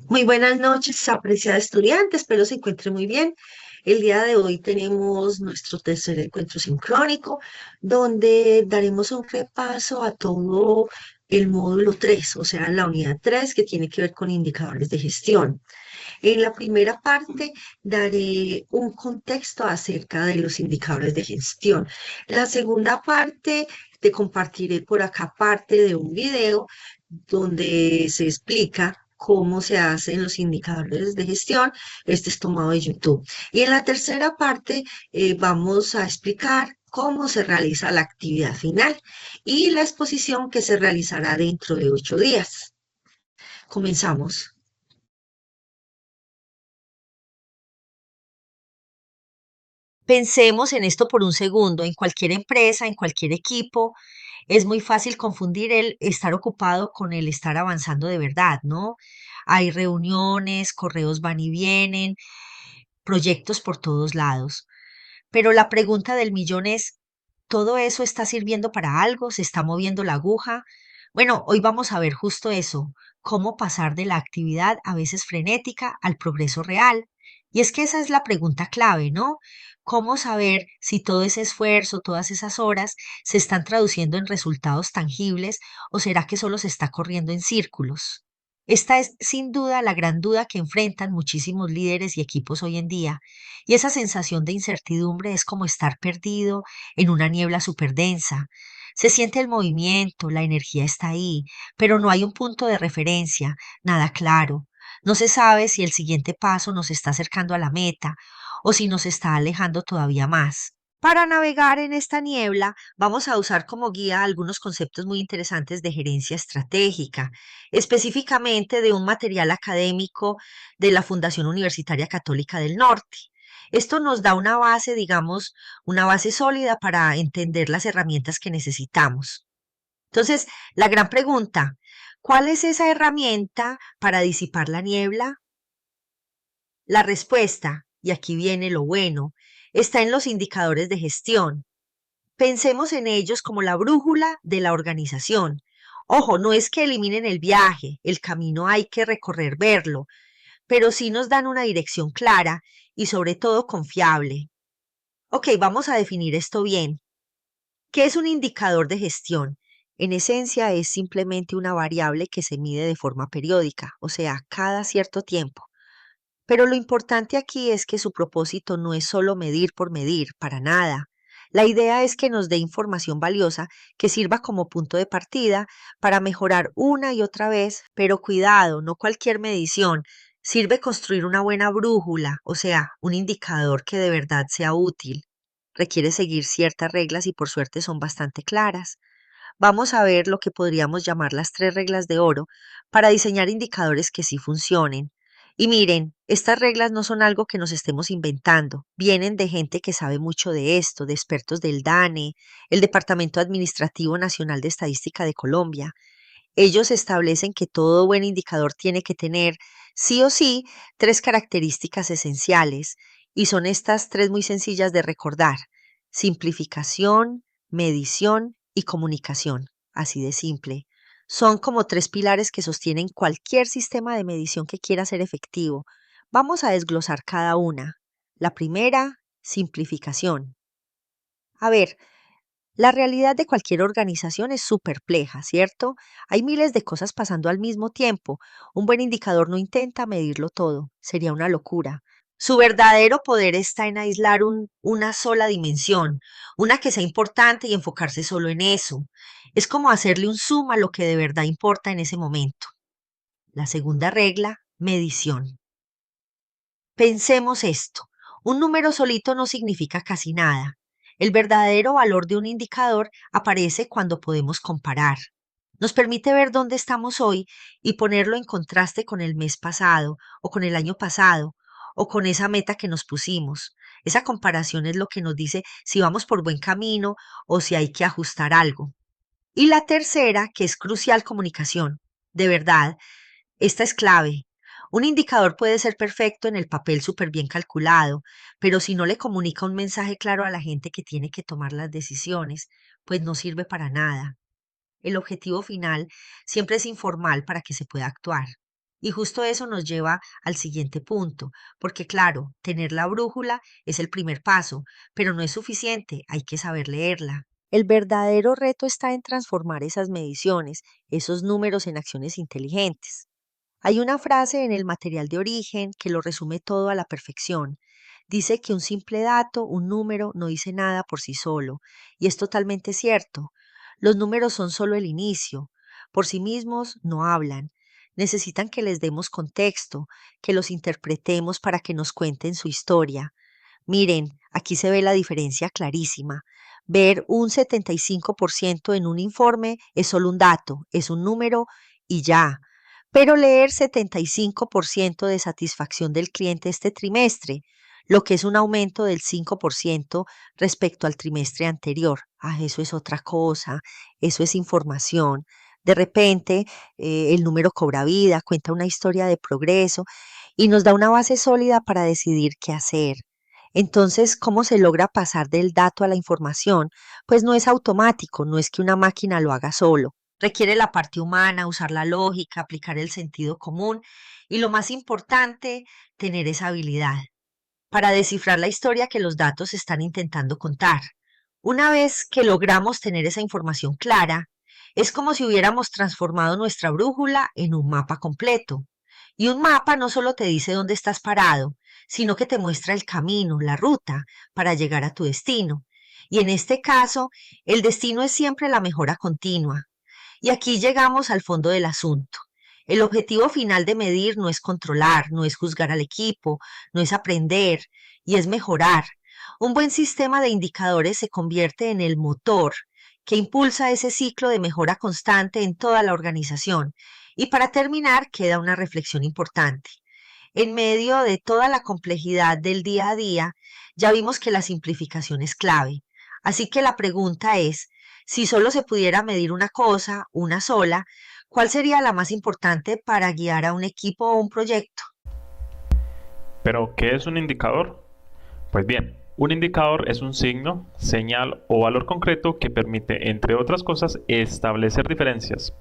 Muy buenas noches, apreciada estudiante, espero se encuentre muy bien. El día de hoy tenemos nuestro tercer encuentro sincrónico, donde daremos un repaso a todo el módulo 3, o sea, la unidad 3 que tiene que ver con indicadores de gestión. En la primera parte daré un contexto acerca de los indicadores de gestión. La segunda parte te compartiré por acá parte de un video donde se explica cómo se hacen los indicadores de gestión. Este es tomado de YouTube. Y en la tercera parte vamos a explicar cómo se realiza la actividad final y la exposición que se realizará dentro de 8 días. Comenzamos. Pensemos en esto por un segundo. En cualquier empresa, en cualquier equipo, es muy fácil confundir el estar ocupado con el estar avanzando de verdad, ¿no? Hay reuniones, correos van y vienen, proyectos por todos lados. Pero la pregunta del millón es, ¿todo eso está sirviendo para algo? ¿Se está moviendo la aguja? Bueno, hoy vamos a ver justo eso, cómo pasar de la actividad a veces frenética al progreso real. Y es que esa es la pregunta clave, ¿no? ¿Cómo saber si todo ese esfuerzo, todas esas horas se están traduciendo en resultados tangibles o será que solo se está corriendo en círculos? Esta es sin duda la gran duda que enfrentan muchísimos líderes y equipos hoy en día, y esa sensación de incertidumbre es como estar perdido en una niebla súper densa. Se siente el movimiento, la energía está ahí, pero no hay un punto de referencia, nada claro. No se sabe si el siguiente paso nos está acercando a la meta o si nos está alejando todavía más. Para navegar en esta niebla, vamos a usar como guía algunos conceptos muy interesantes de gerencia estratégica, específicamente de un material académico de la Fundación Universitaria Católica del Norte. Esto nos da una base, digamos, una base sólida para entender las herramientas que necesitamos. Entonces, la gran pregunta, ¿cuál es esa herramienta para disipar la niebla? La respuesta, y aquí viene lo bueno, está en los indicadores de gestión. Pensemos en ellos como la brújula de la organización. Ojo, no es que eliminen el viaje, el camino hay que recorrer, verlo, pero sí nos dan una dirección clara y sobre todo confiable. Ok, vamos a definir esto bien. ¿Qué es un indicador de gestión? En esencia es simplemente una variable que se mide de forma periódica, o sea, cada cierto tiempo. Pero lo importante aquí es que su propósito no es solo medir por medir, para nada. La idea es que nos dé información valiosa que sirva como punto de partida para mejorar una y otra vez, pero cuidado, no cualquier medición. Sirve construir una buena brújula, o sea, un indicador que de verdad sea útil. Requiere seguir ciertas reglas y por suerte son bastante claras. Vamos a ver lo que podríamos llamar las 3 reglas de oro para diseñar indicadores que sí funcionen. Y miren, estas reglas no son algo que nos estemos inventando, vienen de gente que sabe mucho de esto, de expertos del DANE, el Departamento Administrativo Nacional de Estadística de Colombia. Ellos establecen que todo buen indicador tiene que tener, sí o sí, 3 características esenciales, y son estas 3 muy sencillas de recordar: simplificación, medición y comunicación. Así de simple. Son como 3 pilares que sostienen cualquier sistema de medición que quiera ser efectivo. Vamos a desglosar cada una. La primera, simplificación. A ver, la realidad de cualquier organización es superpleja, ¿cierto? Hay miles de cosas pasando al mismo tiempo. Un buen indicador no intenta medirlo todo, sería una locura. Su verdadero poder está en aislar una sola dimensión, una que sea importante y enfocarse solo en eso. Es como hacerle un zoom a lo que de verdad importa en ese momento. La segunda regla, medición. Pensemos esto, un número solito no significa casi nada. El verdadero valor de un indicador aparece cuando podemos comparar. Nos permite ver dónde estamos hoy y ponerlo en contraste con el mes pasado o con el año pasado o con esa meta que nos pusimos. Esa comparación es lo que nos dice si vamos por buen camino o si hay que ajustar algo. Y la tercera, que es crucial, comunicación. De verdad, esta es clave. Un indicador puede ser perfecto en el papel, súper bien calculado, pero si no le comunica un mensaje claro a la gente que tiene que tomar las decisiones, pues no sirve para nada. El objetivo final siempre es informal para que se pueda actuar. Y justo eso nos lleva al siguiente punto, porque claro, tener la brújula es el primer paso, pero no es suficiente, hay que saber leerla. El verdadero reto está en transformar esas mediciones, esos números en acciones inteligentes. Hay una frase en el material de origen que lo resume todo a la perfección. Dice que un simple dato, un número, no dice nada por sí solo, y es totalmente cierto. Los números son solo el inicio, por sí mismos no hablan. Necesitan que les demos contexto, que los interpretemos para que nos cuenten su historia. Miren, aquí se ve la diferencia clarísima. Ver un 75% en un informe es solo un dato, es un número y ya. Pero leer 75% de satisfacción del cliente este trimestre, lo que es un aumento del 5% respecto al trimestre anterior. Eso es otra cosa, eso es información. De repente, el número cobra vida, cuenta una historia de progreso y nos da una base sólida para decidir qué hacer. Entonces, ¿cómo se logra pasar del dato a la información? Pues no es automático, no es que una máquina lo haga solo. Requiere la parte humana, usar la lógica, aplicar el sentido común y lo más importante, tener esa habilidad para descifrar la historia que los datos están intentando contar. Una vez que logramos tener esa información clara, es como si hubiéramos transformado nuestra brújula en un mapa completo. Y un mapa no solo te dice dónde estás parado, sino que te muestra el camino, la ruta para llegar a tu destino. Y en este caso, el destino es siempre la mejora continua. Y aquí llegamos al fondo del asunto. El objetivo final de medir no es controlar, no es juzgar al equipo, no es aprender y es mejorar. Un buen sistema de indicadores se convierte en el motor que impulsa ese ciclo de mejora constante en toda la organización. Y para terminar, queda una reflexión importante. En medio de toda la complejidad del día a día, ya vimos que la simplificación es clave. Así que la pregunta es, si solo se pudiera medir una cosa, una sola, ¿cuál sería la más importante para guiar a un equipo o un proyecto? ¿Pero qué es un indicador? Pues bien, un indicador es un signo, señal o valor concreto que permite, entre otras cosas, establecer diferencias,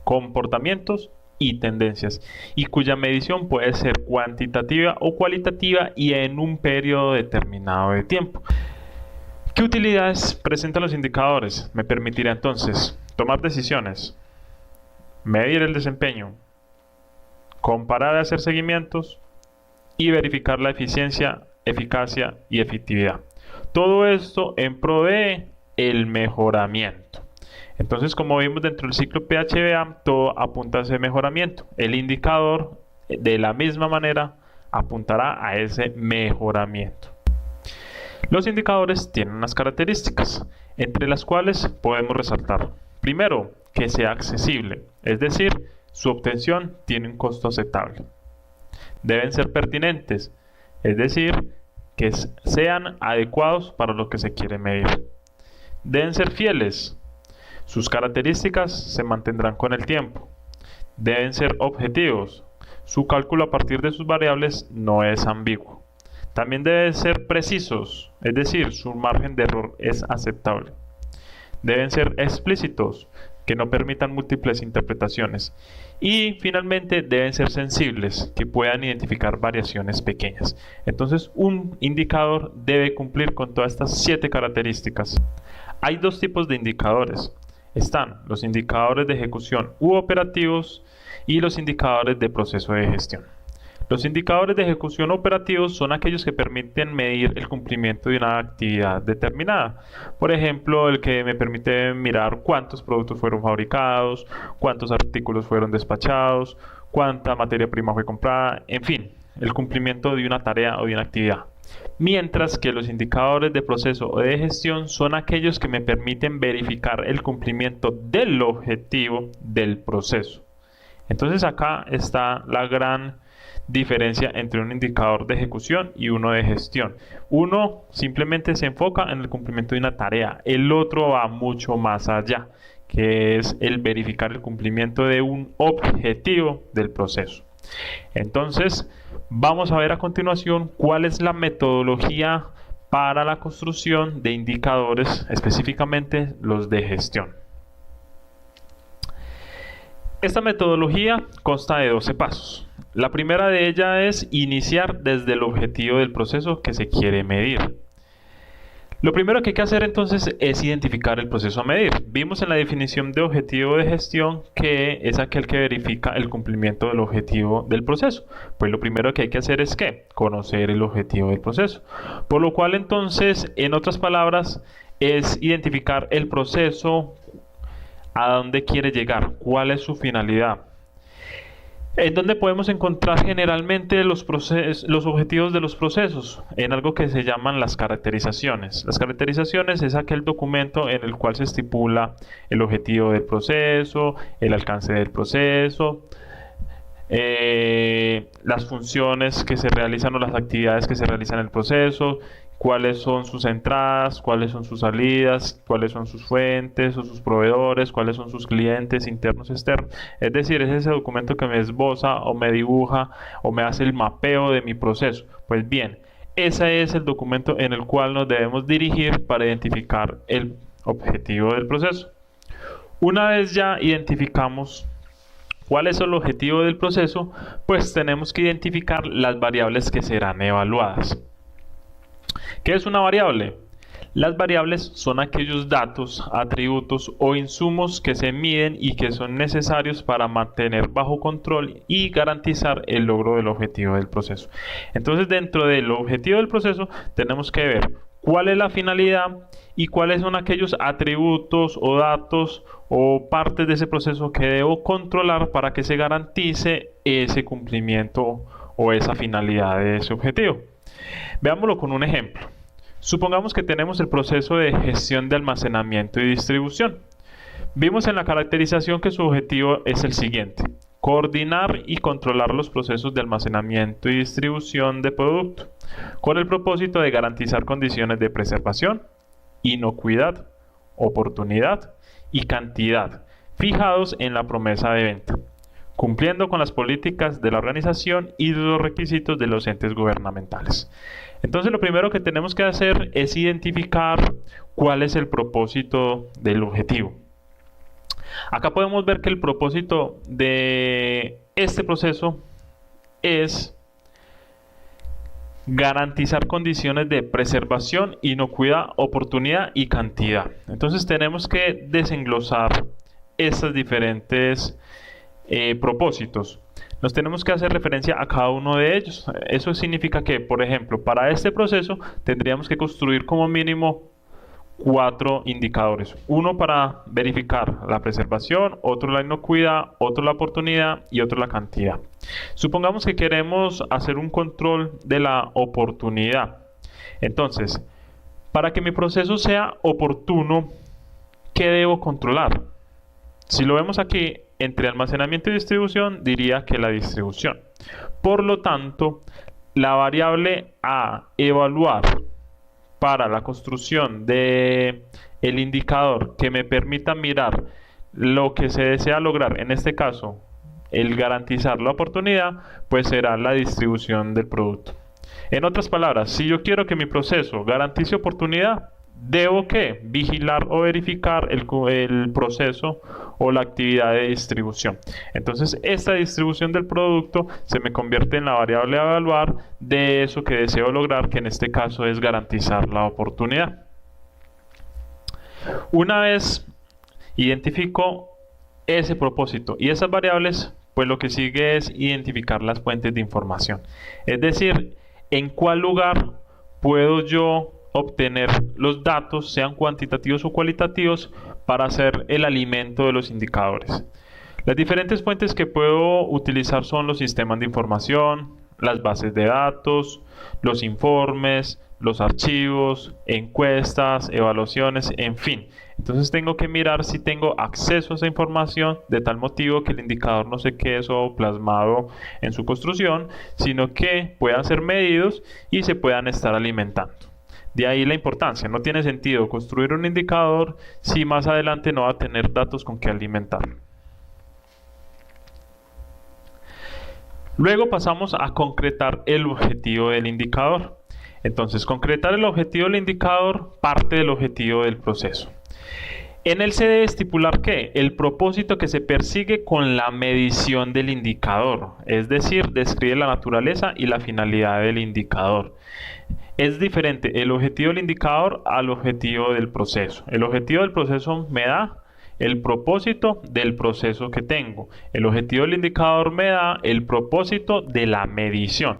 comportamientos y tendencias, y cuya medición puede ser cuantitativa o cualitativa y en un periodo determinado de tiempo. ¿Qué utilidades presentan los indicadores? Me permitirá entonces tomar decisiones, medir el desempeño, comparar y hacer seguimientos y verificar la eficiencia, eficacia y efectividad. Todo esto en pro de el mejoramiento. Entonces, como vimos dentro del ciclo PHBA, todo apunta a ese mejoramiento. El indicador, de la misma manera, apuntará a ese mejoramiento. Los indicadores tienen unas características, entre las cuales podemos resaltar. Primero, que sea accesible, es decir, su obtención tiene un costo aceptable. Deben ser pertinentes, es decir, que sean adecuados para lo que se quiere medir. Deben ser fieles, sus características se mantendrán con el tiempo. Deben ser objetivos, su cálculo a partir de sus variables no es ambiguo. También deben ser precisos, es decir, su margen de error es aceptable. Deben ser explícitos, que no permitan múltiples interpretaciones. Y finalmente deben ser sensibles, que puedan identificar variaciones pequeñas. Entonces un indicador debe cumplir con todas estas 7 características. Hay dos tipos de indicadores. Están los indicadores de ejecución u operativos y los indicadores de proceso de gestión. Los indicadores de ejecución operativos son aquellos que permiten medir el cumplimiento de una actividad determinada. Por ejemplo, el que me permite mirar cuántos productos fueron fabricados, cuántos artículos fueron despachados, cuánta materia prima fue comprada, en fin, el cumplimiento de una tarea o de una actividad. Mientras que los indicadores de proceso o de gestión son aquellos que me permiten verificar el cumplimiento del objetivo del proceso. Entonces acá está la gran diferencia entre un indicador de ejecución y uno de gestión. Uno simplemente se enfoca en el cumplimiento de una tarea, el otro va mucho más allá, que es el verificar el cumplimiento de un objetivo del proceso. Entonces, vamos a ver a continuación cuál es la metodología para la construcción de indicadores, específicamente los de gestión. Esta metodología consta de 12 pasos. La primera de ellas es iniciar desde el objetivo del proceso que se quiere medir. Lo primero que hay que hacer entonces es identificar el proceso a medir. Vimos en la definición de objetivo de gestión que es aquel que verifica el cumplimiento del objetivo del proceso. Pues lo primero que hay que hacer es ¿qué? Conocer el objetivo del proceso. Por lo cual entonces, en otras palabras, es identificar el proceso, a dónde quiere llegar, cuál es su finalidad. ¿En dónde podemos encontrar generalmente los objetivos de los procesos? En algo que se llaman las caracterizaciones. Las caracterizaciones es aquel documento en el cual se estipula el objetivo del proceso, el alcance del proceso, las funciones que se realizan o las actividades que se realizan en el proceso, cuáles son sus entradas, cuáles son sus salidas, cuáles son sus fuentes o sus proveedores, cuáles son sus clientes internos y externos. Es decir, es ese documento que me esboza o me dibuja o me hace el mapeo de mi proceso. Pues bien, ese es el documento en el cual nos debemos dirigir para identificar el objetivo del proceso. Una vez ya identificamos cuál es el objetivo del proceso, pues tenemos que identificar las variables que serán evaluadas. ¿Qué es una variable? Las variables son aquellos datos, atributos o insumos que se miden y que son necesarios para mantener bajo control y garantizar el logro del objetivo del proceso. Entonces, dentro del objetivo del proceso tenemos que ver cuál es la finalidad y cuáles son aquellos atributos o datos o partes de ese proceso que debo controlar para que se garantice ese cumplimiento o esa finalidad de ese objetivo. Veámoslo con un ejemplo. Supongamos que tenemos el proceso de gestión de almacenamiento y distribución. Vimos en la caracterización que su objetivo es el siguiente: coordinar y controlar los procesos de almacenamiento y distribución de producto, con el propósito de garantizar condiciones de preservación, inocuidad, oportunidad y cantidad, fijados en la promesa de venta, cumpliendo con las políticas de la organización y los requisitos de los entes gubernamentales. Entonces, lo primero que tenemos que hacer es identificar cuál es el propósito del objetivo. Acá podemos ver que el propósito de este proceso es garantizar condiciones de preservación, inocuidad, oportunidad y cantidad. Entonces tenemos que desenglosar estos diferentes propósitos. Nos tenemos que hacer referencia a cada uno de ellos. Eso significa que, por ejemplo, para este proceso tendríamos que construir como mínimo 4 indicadores. Uno para verificar la preservación, otro la inocuidad, otro la oportunidad y otro la cantidad. Supongamos que queremos hacer un control de la oportunidad. Entonces, para que mi proceso sea oportuno, ¿qué debo controlar? Si lo vemos aquí, entre almacenamiento y distribución, diría que la distribución. Por lo tanto, la variable a evaluar para la construcción de el indicador que me permita mirar lo que se desea lograr, en este caso, el garantizar la oportunidad, pues será la distribución del producto. En otras palabras, si yo quiero que mi proceso garantice oportunidad, ¿debo qué? Vigilar o verificar el proceso o la actividad de distribución. Entonces, esta distribución del producto se me convierte en la variable a evaluar de eso que deseo lograr, que en este caso es garantizar la oportunidad. Una vez identifico ese propósito y esas variables, pues lo que sigue es identificar las fuentes de información. Es decir, en cuál lugar puedo yo obtener los datos, sean cuantitativos o cualitativos, para hacer el alimento de los indicadores. Las diferentes fuentes que puedo utilizar son los sistemas de información, las bases de datos, los informes, los archivos, encuestas, evaluaciones, en fin. Entonces tengo que mirar si tengo acceso a esa información, de tal motivo que el indicador no se quede solo plasmado en su construcción, sino que puedan ser medidos y se puedan estar alimentando. De ahí la importancia. No tiene sentido construir un indicador si más adelante no va a tener datos con que alimentar. Luego pasamos a concretar el objetivo del indicador. Entonces, concretar el objetivo del indicador parte del objetivo del proceso. En él se debe estipular que el propósito que se persigue con la medición del indicador, es decir, describe la naturaleza y la finalidad del indicador. Es diferente el objetivo del indicador al objetivo del proceso. El objetivo del proceso me da el propósito del proceso que tengo. El objetivo del indicador me da el propósito de la medición.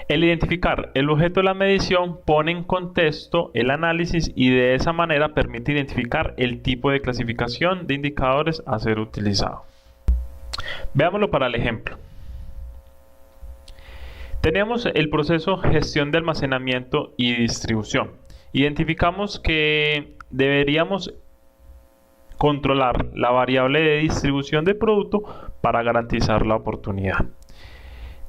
El identificar el objeto de la medición pone en contexto el análisis y de esa manera permite identificar el tipo de clasificación de indicadores a ser utilizado. Veámoslo para el ejemplo. Tenemos el proceso gestión de almacenamiento y distribución. Identificamos que deberíamos controlar la variable de distribución del producto para garantizar la oportunidad.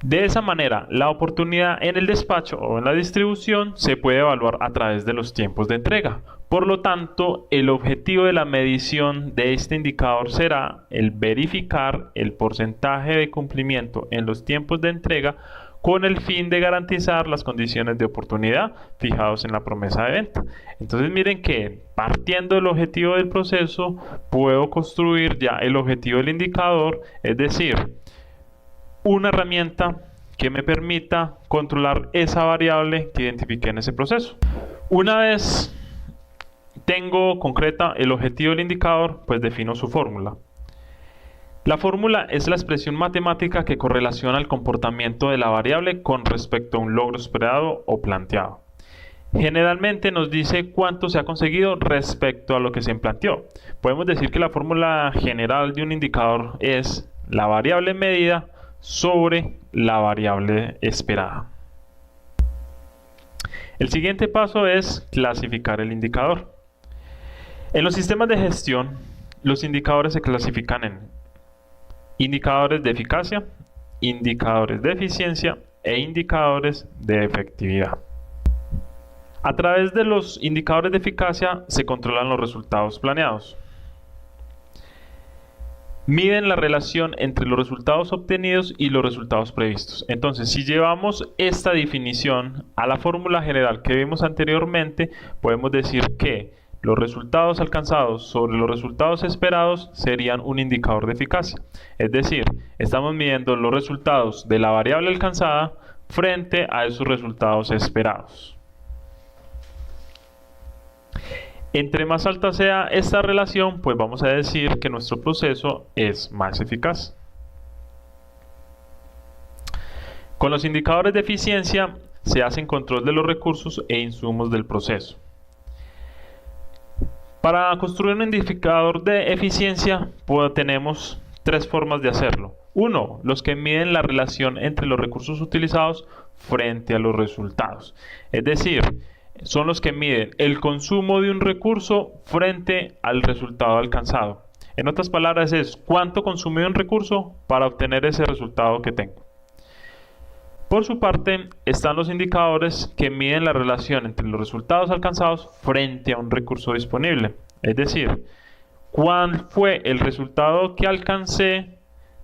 De esa manera, la oportunidad en el despacho o en la distribución se puede evaluar a través de los tiempos de entrega. Por lo tanto, el objetivo de la medición de este indicador será el verificar el porcentaje de cumplimiento en los tiempos de entrega con el fin de garantizar las condiciones de oportunidad fijados en la promesa de venta. Entonces miren que partiendo del objetivo del proceso puedo construir ya el objetivo del indicador, es decir, una herramienta que me permita controlar esa variable que identifiqué en ese proceso. Una vez tengo concreta el objetivo del indicador, pues defino su fórmula. La fórmula es la expresión matemática que correlaciona el comportamiento de la variable con respecto a un logro esperado o planteado. Generalmente nos dice cuánto se ha conseguido respecto a lo que se planteó. Podemos decir que la fórmula general de un indicador es la variable medida sobre la variable esperada. El siguiente paso es clasificar el indicador. En los sistemas de gestión, los indicadores se clasifican en indicadores de eficacia, indicadores de eficiencia e indicadores de efectividad. A través de los indicadores de eficacia se controlan los resultados planeados. Miden la relación entre los resultados obtenidos y los resultados previstos. Entonces, si llevamos esta definición a la fórmula general que vimos anteriormente, podemos decir que los resultados alcanzados sobre los resultados esperados serían un indicador de eficacia. Es decir, estamos midiendo los resultados de la variable alcanzada frente a esos resultados esperados. Entre más alta sea esta relación, pues vamos a decir que nuestro proceso es más eficaz. Con los indicadores de eficiencia se hace control de los recursos e insumos del proceso. Para construir un indicador de eficiencia, pues tenemos tres formas de hacerlo. Uno, los que miden la relación entre los recursos utilizados frente a los resultados. Es decir, son los que miden el consumo de un recurso frente al resultado alcanzado. En otras palabras, es cuánto consumí un recurso para obtener ese resultado que tengo. Por su parte, están los indicadores que miden la relación entre los resultados alcanzados frente a un recurso disponible. Es decir, cuál fue el resultado que alcancé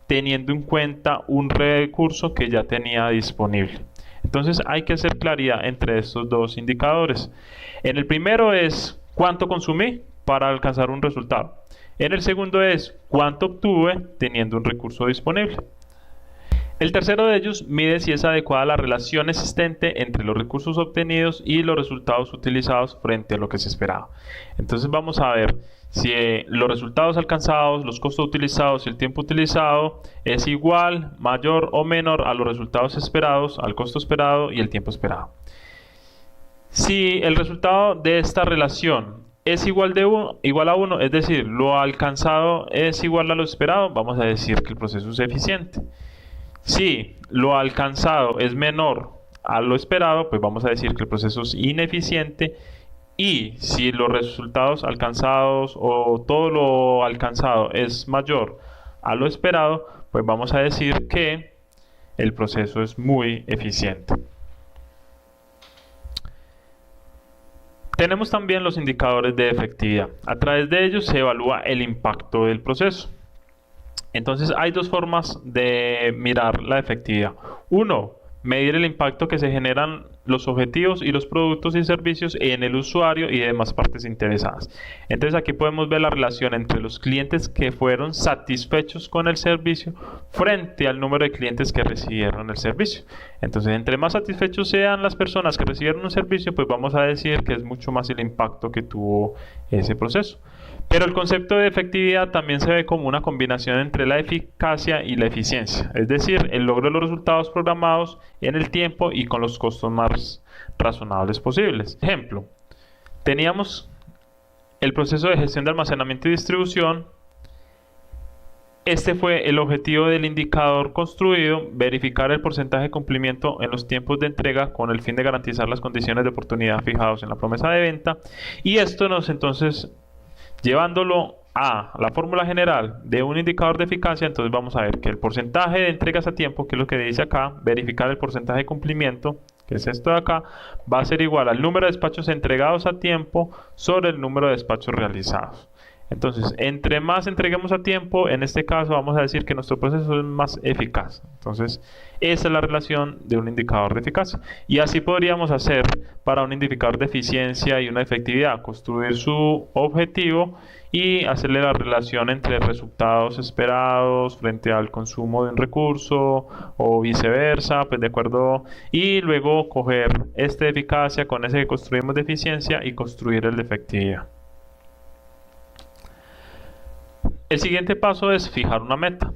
teniendo en cuenta un recurso que ya tenía disponible. Entonces hay que hacer claridad entre estos dos indicadores. En el primero es cuánto consumí para alcanzar un resultado. En el segundo es cuánto obtuve teniendo un recurso disponible. El tercero de ellos mide si es adecuada la relación existente entre los recursos obtenidos y los resultados utilizados frente a lo que se esperaba. Entonces vamos a ver si los resultados alcanzados, los costos utilizados y el tiempo utilizado es igual, mayor o menor a los resultados esperados, al costo esperado y el tiempo esperado. Si el resultado de esta relación es igual a 1, es decir, lo alcanzado es igual a lo esperado, vamos a decir que el proceso es eficiente. Si lo alcanzado es menor a lo esperado, pues vamos a decir que el proceso es ineficiente. Y si los resultados alcanzados o todo lo alcanzado es mayor a lo esperado, pues vamos a decir que el proceso es muy eficiente. Tenemos también los indicadores de efectividad. A través de ellos se evalúa el impacto del proceso. Entonces hay dos formas de mirar la efectividad. Uno, medir el impacto que se generan los objetivos y los productos y servicios en el usuario y demás partes interesadas. Entonces aquí podemos ver la relación entre los clientes que fueron satisfechos con el servicio frente al número de clientes que recibieron el servicio. Entonces, entre más satisfechos sean las personas que recibieron un servicio, pues vamos a decir que es mucho más el impacto que tuvo ese proceso. Pero el concepto de efectividad también se ve como una combinación entre la eficacia y la eficiencia, es decir, el logro de los resultados programados en el tiempo y con los costos más razonables posibles. Ejemplo, teníamos el proceso de gestión de almacenamiento y distribución. Este fue el objetivo del indicador construido, verificar el porcentaje de cumplimiento en los tiempos de entrega con el fin de garantizar las condiciones de oportunidad fijados en la promesa de venta. Y esto nos entonces, llevándolo a la fórmula general de un indicador de eficacia, entonces vamos a ver que el porcentaje de entregas a tiempo, que es lo que dice acá, verificar el porcentaje de cumplimiento, que es esto de acá, va a ser igual al número de despachos entregados a tiempo sobre el número de despachos realizados. Entonces, entre más entreguemos a tiempo, en este caso vamos a decir que nuestro proceso es más eficaz. Entonces, esa es la relación de un indicador de eficacia. Y así podríamos hacer para un indicador de eficiencia y una efectividad, construir su objetivo y hacerle la relación entre resultados esperados frente al consumo de un recurso o viceversa, pues de acuerdo, y luego coger este de eficacia con ese que construimos de eficiencia y construir el de efectividad. El siguiente paso es fijar una meta.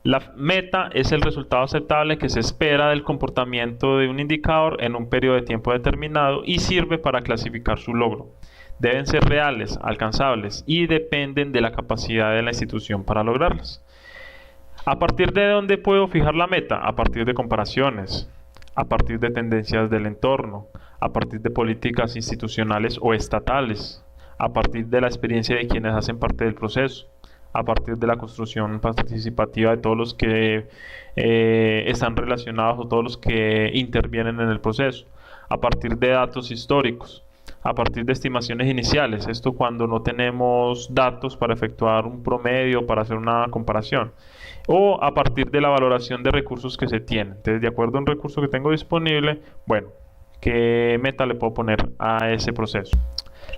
La meta es el resultado aceptable que se espera del comportamiento de un indicador en un periodo de tiempo determinado y sirve para clasificar su logro. Deben ser reales, alcanzables y dependen de la capacidad de la institución para lograrlas. ¿A partir de dónde puedo fijar la meta? A partir de comparaciones, a partir de tendencias del entorno, a partir de políticas institucionales o estatales, a partir de la experiencia de quienes hacen parte del proceso, a partir de la construcción participativa de todos los que están relacionados o todos los que intervienen en el proceso, a partir de datos históricos, a partir de estimaciones iniciales, esto cuando no tenemos datos para efectuar un promedio, para hacer una comparación, o a partir de la valoración de recursos que se tienen. Entonces, de acuerdo a un recurso que tengo disponible, bueno, ¿qué meta le puedo poner a ese proceso?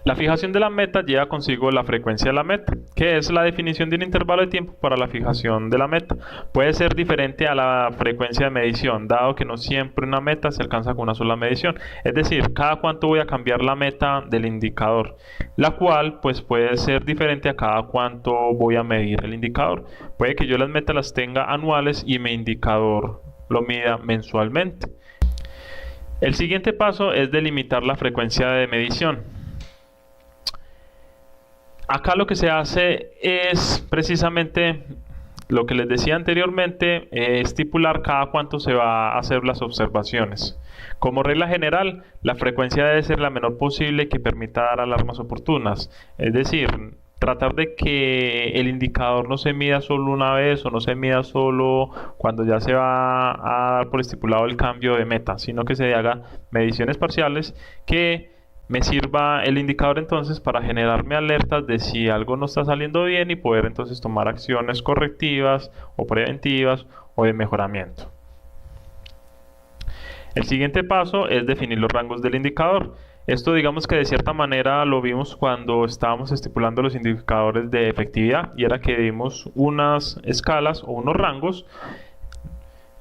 La fijación de la meta lleva consigo la frecuencia de la meta, que es la definición de un intervalo de tiempo para la fijación de la meta. Puede ser diferente a la frecuencia de medición, dado que no siempre una meta se alcanza con una sola medición. Es decir, cada cuánto voy a cambiar la meta del indicador, la cual pues puede ser diferente a cada cuánto voy a medir el indicador. Puede que yo las metas las tenga anuales y mi indicador lo mida mensualmente. El siguiente paso es delimitar la frecuencia de medición. Acá lo que se hace es precisamente lo que les decía anteriormente, estipular cada cuánto se va a hacer las observaciones. Como regla general, la frecuencia debe ser la menor posible que permita dar alarmas oportunas. Es decir, tratar de que el indicador no se mida solo una vez o no se mida solo cuando ya se va a dar por estipulado el cambio de meta, sino que se haga mediciones parciales que me sirva el indicador entonces para generarme alertas de si algo no está saliendo bien y poder entonces tomar acciones correctivas o preventivas o de mejoramiento. El siguiente paso es definir los rangos del indicador. Esto digamos que de cierta manera lo vimos cuando estábamos estipulando los indicadores de efectividad, y era que dimos unas escalas o unos rangos,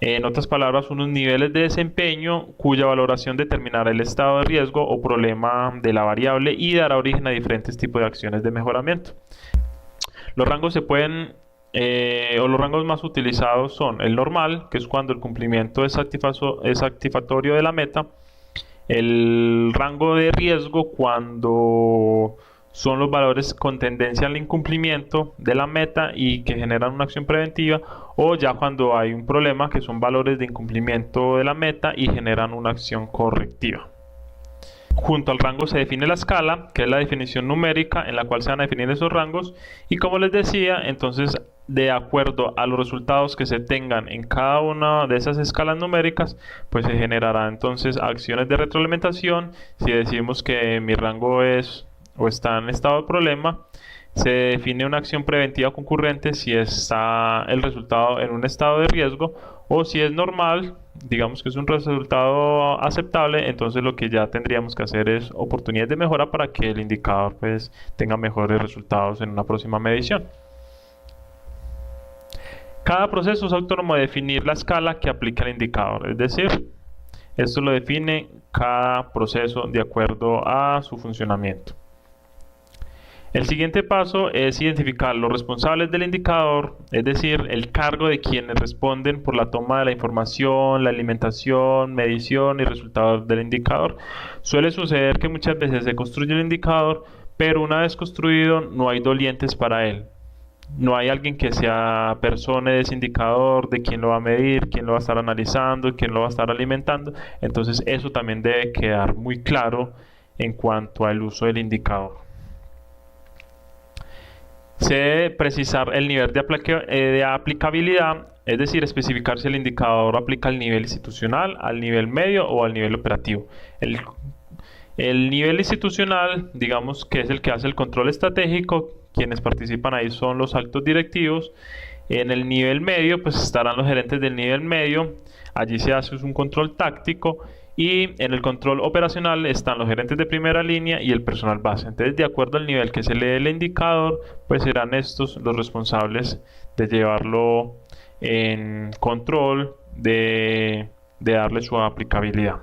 en otras palabras, unos niveles de desempeño cuya valoración determinará el estado de riesgo o problema de la variable y dará origen a diferentes tipos de acciones de mejoramiento. Los rangos se pueden, los rangos más utilizados son el normal, que es cuando el cumplimiento es satisfactorio de la meta; el rango de riesgo, cuando son los valores con tendencia al incumplimiento de la meta y que generan una acción preventiva; o ya cuando hay un problema, que son valores de incumplimiento de la meta y generan una acción correctiva. Junto al rango se define la escala, que es la definición numérica en la cual se van a definir esos rangos, y como les decía, entonces de acuerdo a los resultados que se tengan en cada una de esas escalas numéricas, pues se generarán entonces acciones de retroalimentación. Si decimos que mi rango es o está en estado de problema, Se define una acción preventiva concurrente si está el resultado en un estado de riesgo o si es normal, digamos que es un resultado aceptable, entonces lo que ya tendríamos que hacer es oportunidades de mejora para que el indicador pues tenga mejores resultados en una próxima medición. Cada proceso es autónomo de definir la escala que aplica el indicador, es decir, esto lo define cada proceso de acuerdo a su funcionamiento. El siguiente paso es identificar los responsables del indicador, es decir, el cargo de quienes responden por la toma de la información, la alimentación, medición y resultados del indicador. Suele suceder que muchas veces se construye el indicador, pero una vez construido no hay dolientes para él. No hay alguien que sea persona de ese indicador, de quién lo va a medir, quién lo va a estar analizando, quién lo va a estar alimentando. Entonces eso también debe quedar muy claro en cuanto al uso del indicador. Se debe precisar el nivel de aplicabilidad, es decir, especificar si el indicador aplica al nivel institucional, al nivel medio o al nivel operativo. El nivel institucional, digamos que es el que hace el control estratégico, quienes participan ahí son los altos directivos. En el nivel medio, pues estarán los gerentes del nivel medio, allí se hace un control táctico y en el control operacional están los gerentes de primera línea y el personal base. Entonces, de acuerdo al nivel que se lee el indicador, pues serán estos los responsables de llevarlo en control, de darle su aplicabilidad.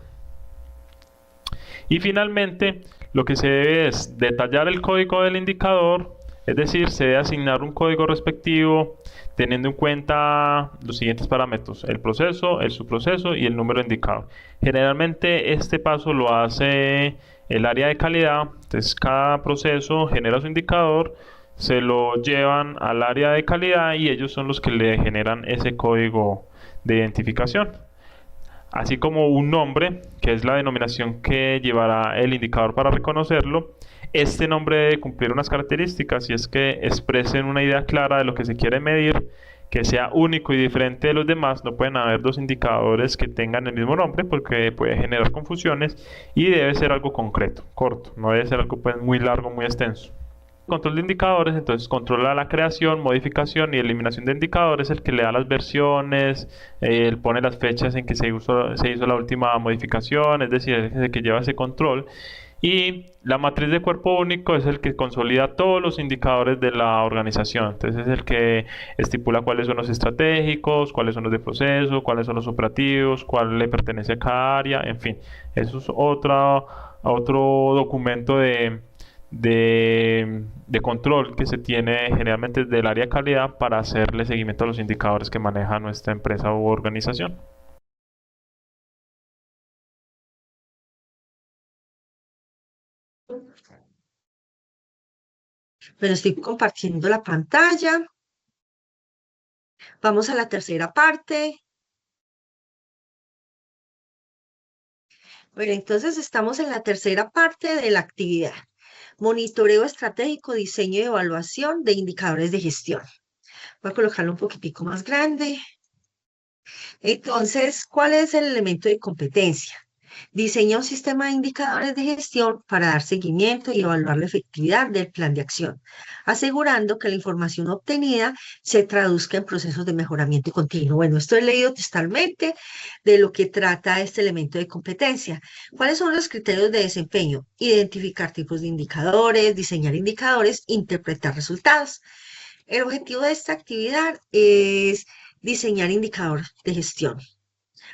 Y finalmente, lo que se debe es detallar el código del indicador, es decir, se debe asignar un código respectivo teniendo en cuenta los siguientes parámetros: el proceso, el subproceso y el número de indicador. Generalmente este paso lo hace el área de calidad, entonces cada proceso genera su indicador, se lo llevan al área de calidad y ellos son los que le generan ese código de identificación, así como un nombre, que es la denominación que llevará el indicador para reconocerlo. Este nombre debe cumplir unas características y es que expresen una idea clara de lo que se quiere medir, que sea único y diferente de los demás. No pueden haber dos indicadores que tengan el mismo nombre porque puede generar confusiones, y debe ser algo concreto, corto, no debe ser algo pues muy largo, muy extenso. Control de indicadores, entonces controla la creación, modificación y eliminación de indicadores, el que le da las versiones, él pone las fechas en que se hizo la última modificación, es decir, es el que lleva ese control. Y la matriz de cuerpo único es el que consolida todos los indicadores de la organización. Entonces es el que estipula cuáles son los estratégicos, cuáles son los de proceso, cuáles son los operativos, cuál le pertenece a cada área, en fin. Eso es otro documento de control que se tiene generalmente del área de calidad para hacerle seguimiento a los indicadores que maneja nuestra empresa u organización. Pero estoy compartiendo la pantalla. Vamos a la tercera parte. Bueno, entonces estamos en la tercera parte de la actividad. Monitoreo estratégico, diseño y evaluación de indicadores de gestión. Voy a colocarlo un poquitico más grande. Entonces, ¿cuál es el elemento de competencia? Diseña un sistema de indicadores de gestión para dar seguimiento y evaluar la efectividad del plan de acción, asegurando que la información obtenida se traduzca en procesos de mejoramiento continuo. Bueno, esto he leído textualmente de lo que trata este elemento de competencia. ¿Cuáles son los criterios de desempeño? Identificar tipos de indicadores, diseñar indicadores, interpretar resultados. El objetivo de esta actividad es diseñar indicadores de gestión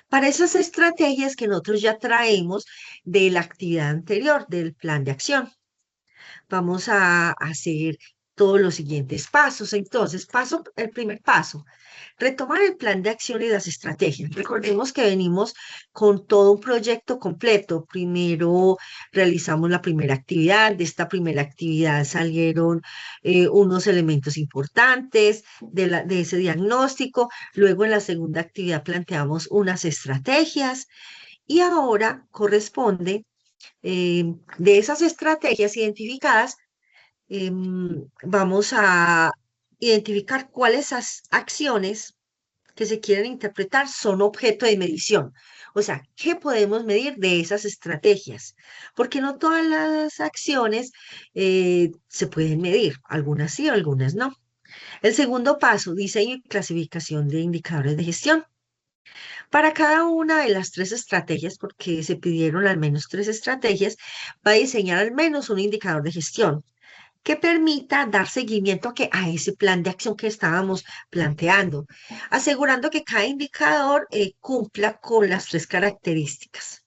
para esas estrategias que nosotros ya traemos de la actividad anterior, del plan de acción. Vamos a hacer todos los siguientes pasos. Entonces, el primer paso, retomar el plan de acción y las estrategias. Recordemos que venimos con todo un proyecto completo. Primero realizamos la primera actividad. De esta primera actividad salieron unos elementos importantes de ese diagnóstico. Luego en la segunda actividad planteamos unas estrategias y ahora corresponde de esas estrategias identificadas, vamos a identificar cuáles acciones que se quieren interpretar son objeto de medición. O sea, ¿qué podemos medir de esas estrategias? Porque no todas las acciones se pueden medir, algunas sí, algunas no. El segundo paso, diseño y clasificación de indicadores de gestión. Para cada una de las tres estrategias, porque se pidieron al menos tres estrategias, va a diseñar al menos un indicador de gestión que permita dar seguimiento a ese plan de acción que estábamos planteando, asegurando que cada indicador cumpla con las tres características: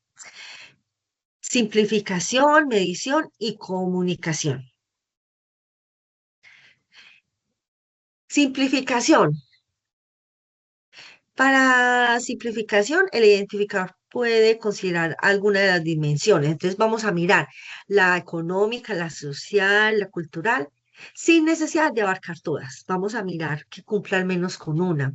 simplificación, medición y comunicación. Simplificación. Para simplificación, el identificador puede considerar alguna de las dimensiones. Entonces vamos a mirar la económica, la social, la cultural, sin necesidad de abarcar todas. Vamos a mirar que cumpla al menos con una.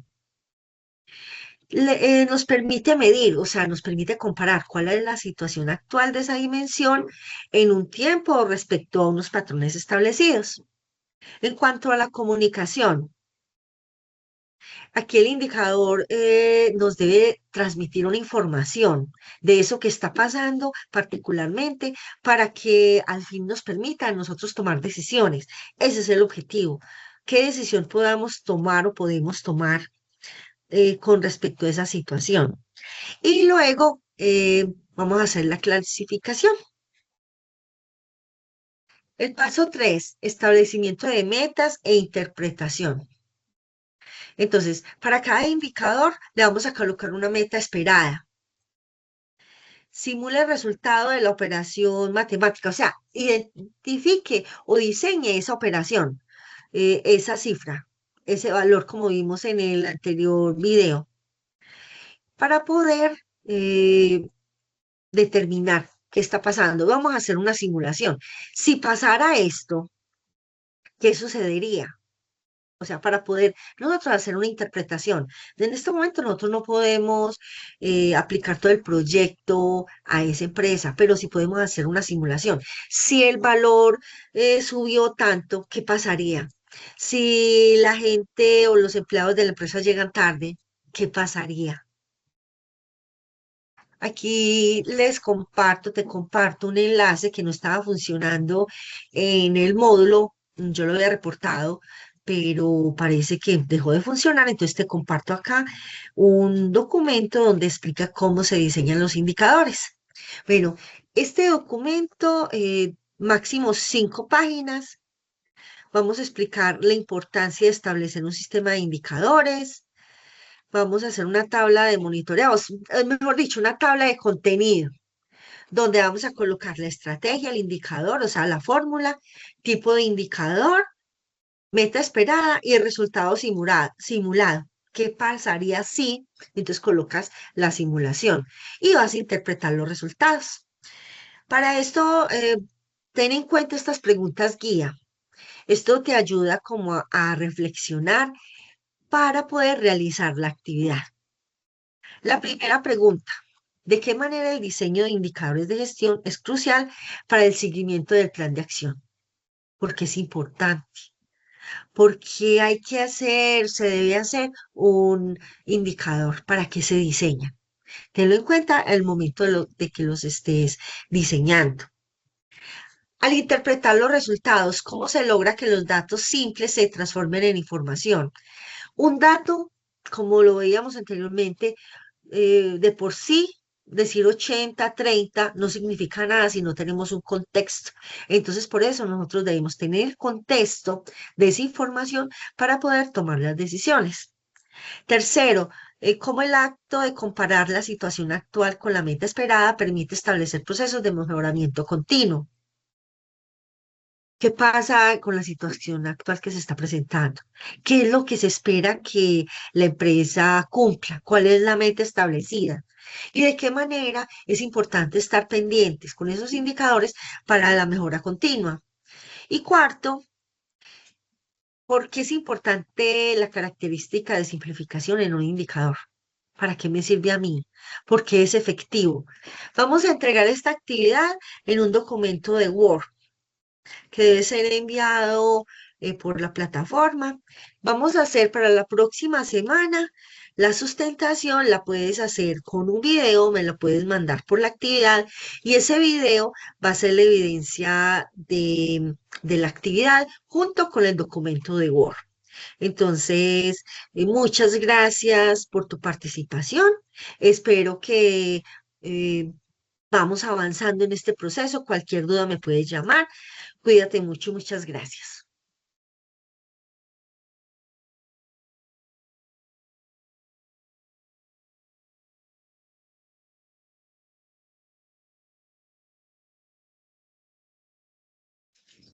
Nos permite medir, o sea, nos permite comparar cuál es la situación actual de esa dimensión en un tiempo respecto a unos patrones establecidos. En cuanto a la comunicación, aquí el indicador nos debe transmitir una información de eso que está pasando particularmente para que al fin nos permita a nosotros tomar decisiones. Ese es el objetivo. ¿Qué decisión podamos tomar o podemos tomar con respecto a esa situación? Y luego vamos a hacer la clasificación. El paso 3, establecimiento de metas e interpretación. Entonces, para cada indicador le vamos a colocar una meta esperada. Simula el resultado de la operación matemática, o sea, identifique o diseñe esa operación, esa cifra, ese valor como vimos en el anterior video, para poder determinar qué está pasando. Vamos a hacer una simulación. Si pasara esto, ¿qué sucedería? O sea, para poder nosotros hacer una interpretación. En este momento nosotros no podemos aplicar todo el proyecto a esa empresa, pero sí podemos hacer una simulación. Si el valor subió tanto, ¿qué pasaría? Si la gente o los empleados de la empresa llegan tarde, ¿qué pasaría? Aquí te comparto un enlace que no estaba funcionando en el módulo. Yo lo había reportado, pero parece que dejó de funcionar. Entonces te comparto acá un documento donde explica cómo se diseñan los indicadores. Bueno, este documento, máximo 5 páginas. Vamos a explicar la importancia de establecer un sistema de indicadores. Vamos a hacer una tabla de monitoreados, mejor dicho, una tabla de contenido, donde vamos a colocar la estrategia, el indicador, o sea, la fórmula, tipo de indicador, meta esperada y el resultado simulado. ¿Qué pasaría si? Entonces colocas la simulación y vas a interpretar los resultados. Para esto, ten en cuenta estas preguntas guía. Esto te ayuda como a reflexionar para poder realizar la actividad. La primera pregunta: ¿de qué manera el diseño de indicadores de gestión es crucial para el seguimiento del plan de acción? Porque es importante, porque hay que hacer, se debe hacer un indicador para que se diseña. Tenlo en cuenta al momento de que los estés diseñando. Al interpretar los resultados, ¿cómo se logra que los datos simples se transformen en información? Un dato, como lo veíamos anteriormente, de por sí, decir 80, 30 no significa nada si no tenemos un contexto. Entonces, por eso nosotros debemos tener el contexto de esa información para poder tomar las decisiones. Tercero, cómo el acto de comparar la situación actual con la meta esperada permite establecer procesos de mejoramiento continuo. ¿Qué pasa con la situación actual que se está presentando? ¿Qué es lo que se espera que la empresa cumpla? ¿Cuál es la meta establecida? ¿Y de qué manera es importante estar pendientes con esos indicadores para la mejora continua? Y cuarto, ¿por qué es importante la característica de simplificación en un indicador? ¿Para qué me sirve a mí? ¿Por qué es efectivo? Vamos a entregar esta actividad en un documento de Word que debe ser enviado por la plataforma. Vamos a hacer para la próxima semana la sustentación, la puedes hacer con un video, me lo puedes mandar por la actividad y ese video va a ser la evidencia de la actividad junto con el documento de Word. Entonces, muchas gracias por tu participación. Espero que eh, vamos avanzando en este proceso. Cualquier duda me puedes llamar. Cuídate mucho. Muchas gracias.